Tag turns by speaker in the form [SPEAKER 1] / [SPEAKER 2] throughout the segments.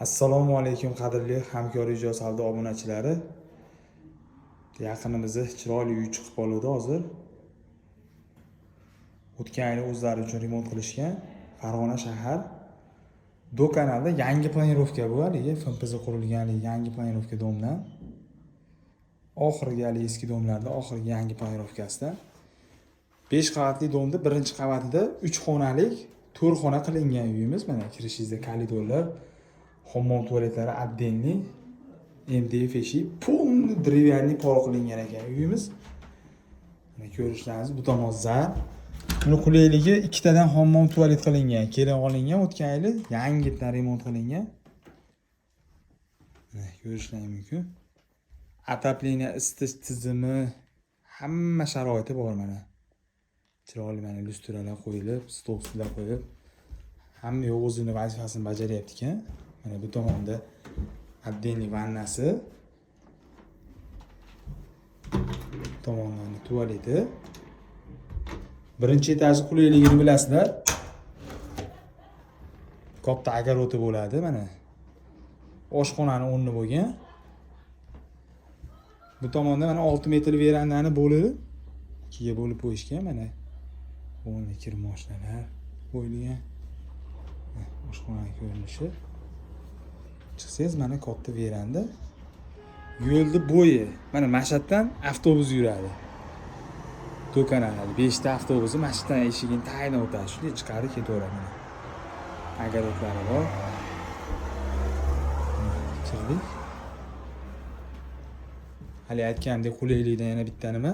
[SPEAKER 1] Assalomu alaykum qadrli hamkor ijod savdo obunachilari. Yaqinimizda chiroyli uy chiqib qoldi hozir. O'tgan yil o'zlari uchun remont qilishgan. Farg'ona shahar Do kanalda yangi planirovka bu haligi FMPZ qurilgan yangi planirovka domdan. Oxirgi eski domlarda oxirgi yangi planirovkasida 5 qavatli domda birinchi qavatida 3 xonalik 4 xona qilingan uyimiz. Mana kirishingizda koridorlar, hammom tualetlari отдельный, MDF eshik, полный деревянный pol qilingan ekan uyimiz. Mana ko'rishlaringiz bu tomon zar. Buni qulayligi ikkitadan hammom tualet qilingan, kelin olingan o'tgan yili, yangitdan remont qilingan. Mana ko'rishlaringiz mumkin. Отопление isitish tizimi hamma sharoiti bor mana. Chiroyli mana lyustralar qo'yilib, stol ustida qo'yib, hamma yo'q o'zini vazifasini bajaryapti ekan. Mana bu tomonda отдельный vannasi, tomondan tualeti. Birinchi etajni qulayligini bilasizlar. Katta agaroti bo'ladi mana. Oshxonani o'rni bo'lgan. Bu tomonda mana 6 metr verandani bo'lib, ikkiga bo'lib qo'yishgan mana. O'rni kir moshinalar qo'yilgan. Oshxonaning ko'rinishi. Chiqsangiz mana katta veranda. Yo'lni bo'yi mana Mashhaddan avtobus yuradi. To'kanali 5 ta avtobusi Mashhaddan eshigini tayinlab o'tadi. Shunday chiqarib ketaveradi mana. Agarotlari bor. Kirdik. Hali aytgandek qulaylikdan yana bitta nima?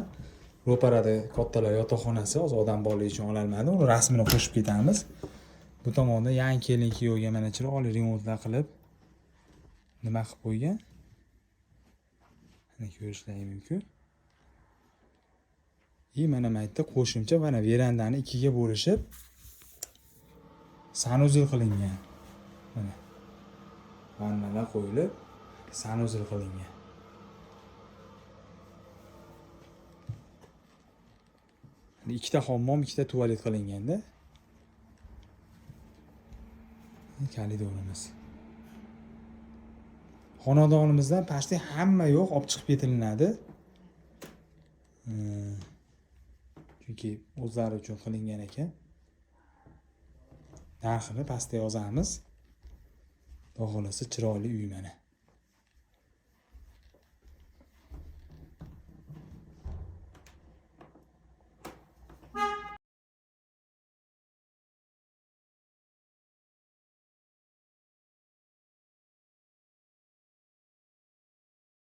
[SPEAKER 1] Ro'parada kattalar yotoqxonasi, hozir odam borligi uchun olalmadi. Uni rasmini qo'shib ketamiz. Bu tomonda yangi kelin kuyovga mana chiroyli remontlar qilib nima qilib qo'ygan? Mana ko'rishlaringiz mumkin. Mana maytda qo'shimcha mana verandani ikkiga bo'lishib sanuzel qilingan. Mana vannalar qo'yilib sanuzel qilingan. Ikkita hammom, ikkita tualet qilinganda. Koridorimiz. Xonadonimizdan pastda hamma yo'q, olib chiqib ketilinadi. Chunki o'zlari uchun qilingan ekan. Narxini pastda yozamiz. Xudo xolasa chiroyli uy mana.